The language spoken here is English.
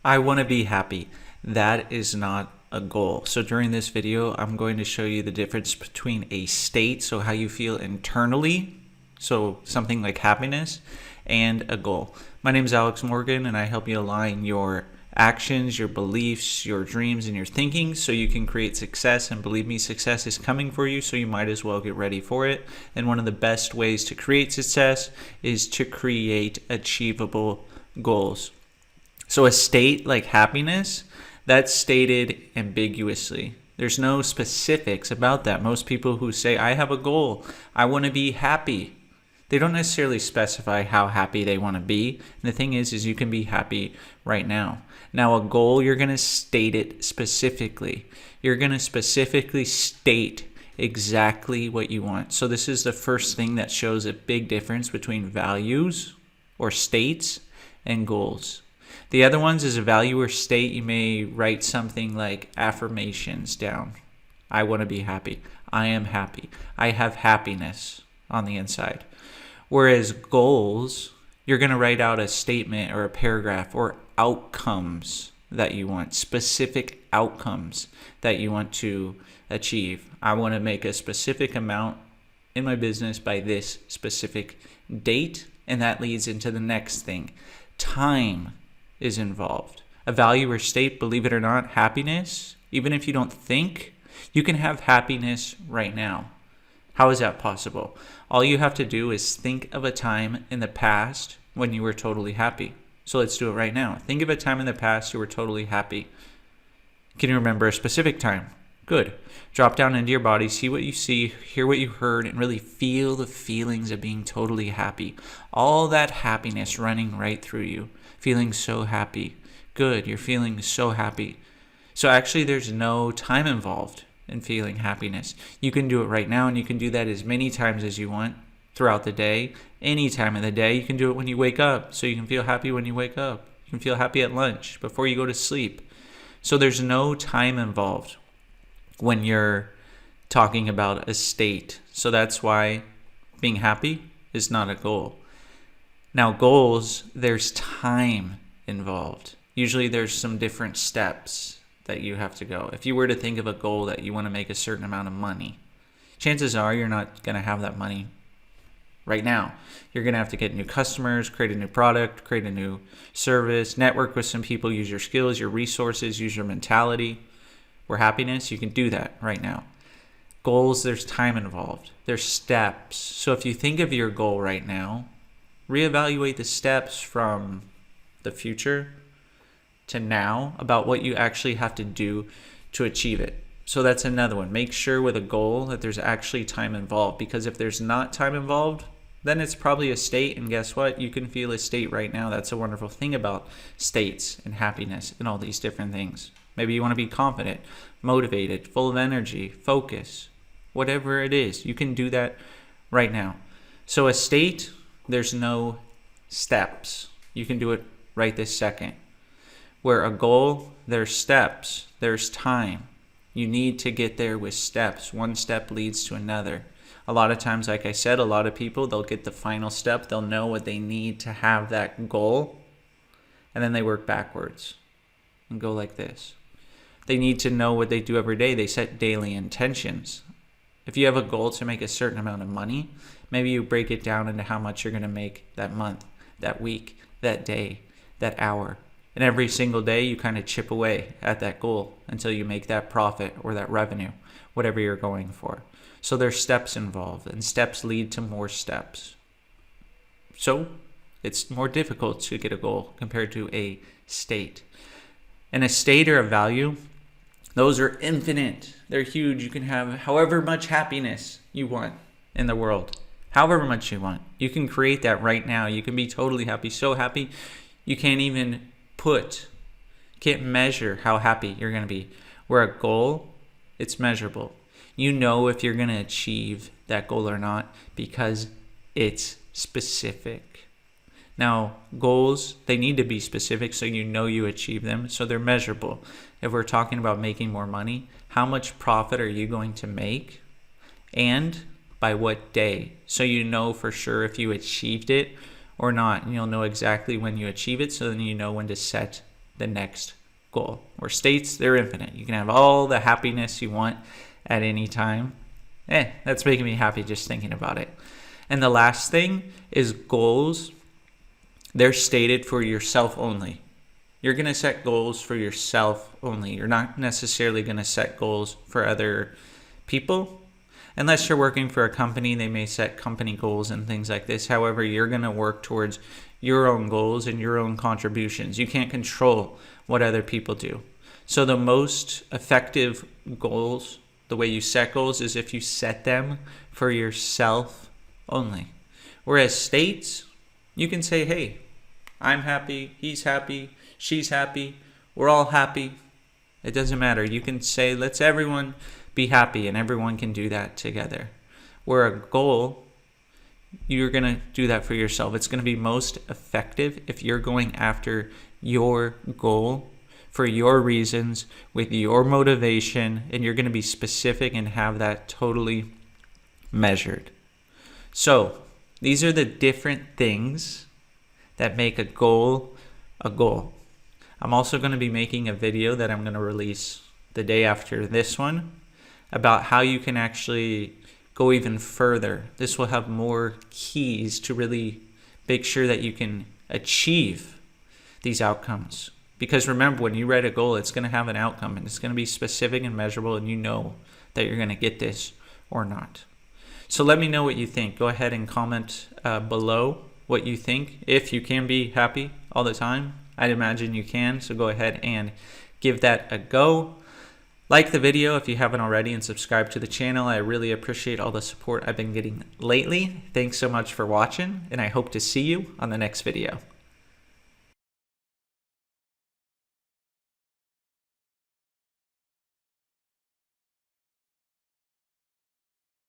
I want to be happy. That is not a goal. So during this video, I'm going to show you the difference between a state, so how you feel internally, so something like happiness, and a goal. My name is Alex Morgan, and I help you align your actions, your beliefs, your dreams, and your thinking so you can create success. And believe me, success is coming for you, so you might as well get ready for it. And one of the best ways to create success is to create achievable goals. So a state like happiness, that's stated ambiguously. There's no specifics about that. Most people who say, I have a goal, I want to be happy, they don't necessarily specify how happy they want to be. And the thing is you can be happy right now. Now, a goal, you're going to state it specifically. You're going to specifically state exactly what you want. So this is the first thing that shows a big difference between values or states and goals. The other ones is a value or state. You may write something like affirmations down. I want to be happy. I am happy. I have happiness on the inside. Whereas goals, you're going to write out a statement or a paragraph or outcomes that you want, specific outcomes that you want to achieve. I want to make a specific amount in my business by this specific date, and that leads into the next thing. Time is involved. A value or state, believe it or not, happiness, even if you don't think, you can have happiness right now. How is that possible? All you have to do is think of a time in the past when you were totally happy. So let's do it right now. Think of a time in the past you were totally happy. Can you remember a specific time? Good. Drop down into your body, see what you see, hear what you heard, and really feel the feelings of being totally happy. All that happiness running right through you. Feeling so happy. Good. You're feeling so happy. So actually there's no time involved in feeling happiness. You can do it right now, and you can do that as many times as you want throughout the day. Any time of the day. You can do it when you wake up, so you can feel happy when you wake up. You can feel happy at lunch, before you go to sleep. So there's no time involved when you're talking about a state. So that's why being happy is not a goal. Now, goals, there's time involved. Usually there's some different steps that you have to go. If you were to think of a goal that you want to make a certain amount of money, chances are you're not going to have that money right now. You're going to have to get new customers, create a new product, create a new service, network with some people, use your skills, your resources, use your mentality. Where happiness, you can do that right now. Goals, there's time involved. There's steps. So if you think of your goal right now, reevaluate the steps from the future to now about what you actually have to do to achieve it. So that's another one. Make sure with a goal that there's actually time involved, because if there's not time involved, then it's probably a state, and guess what? You can feel a state right now. That's a wonderful thing about states and happiness and all these different things. Maybe you want to be confident, motivated, full of energy, focus, whatever it is. You can do that right now. So a state, there's no steps. You can do it right this second. Where a goal, there's steps, there's time. You need to get there with steps. One step leads to another. A lot of times, like I said, a lot of people, they'll get the final step. They'll know what they need to have that goal, and then they work backwards and go like this. They need to know what they do every day. They set daily intentions. If you have a goal to make a certain amount of money, maybe you break it down into how much you're going to make that month, that week, that day, that hour. And every single day you kind of chip away at that goal until you make that profit or that revenue, whatever you're going for. So there's steps involved, and steps lead to more steps. So it's more difficult to get a goal compared to a state. And a state or a value, those are infinite. They're huge. You can have however much happiness you want in the world. However much you want. You can create that right now. You can be totally happy. So happy you can't even can't measure how happy you're going to be. Where a goal, it's measurable. You know if you're going to achieve that goal or not because it's specific. Now, goals, they need to be specific so you know you achieve them, so they're measurable. If we're talking about making more money, how much profit are you going to make and by what day? So you know for sure if you achieved it or not, and you'll know exactly when you achieve it, so then you know when to set the next goal. Or states, they're infinite. You can have all the happiness you want at any time. That's making me happy just thinking about it. And the last thing is goals. They're stated for yourself only. You're going to set goals for yourself only. You're not necessarily going to set goals for other people. Unless you're working for a company, they may set company goals and things like this. However, you're going to work towards your own goals and your own contributions. You can't control what other people do. So the most effective goals, the way you set goals, is if you set them for yourself only. Whereas states, you can say, hey, I'm happy, he's happy, she's happy, we're all happy. It doesn't matter. You can say, let's everyone be happy, and everyone can do that together. Where a goal, you're going to do that for yourself. It's going to be most effective if you're going after your goal for your reasons, with your motivation, and you're going to be specific and have that totally measured. So these are the different things that make a goal a goal. I'm also going to be making a video that I'm going to release the day after this one about how you can actually go even further. This will have more keys to really make sure that you can achieve these outcomes. Because remember, when you write a goal, it's going to have an outcome, and it's going to be specific and measurable, and you know that you're going to get this or not. So let me know what you think. Go ahead and comment below what you think. If you can be happy all the time, I'd imagine you can. So go ahead and give that a go. Like the video if you haven't already, and subscribe to the channel. I really appreciate all the support I've been getting lately. Thanks so much for watching, and I hope to see you on the next video.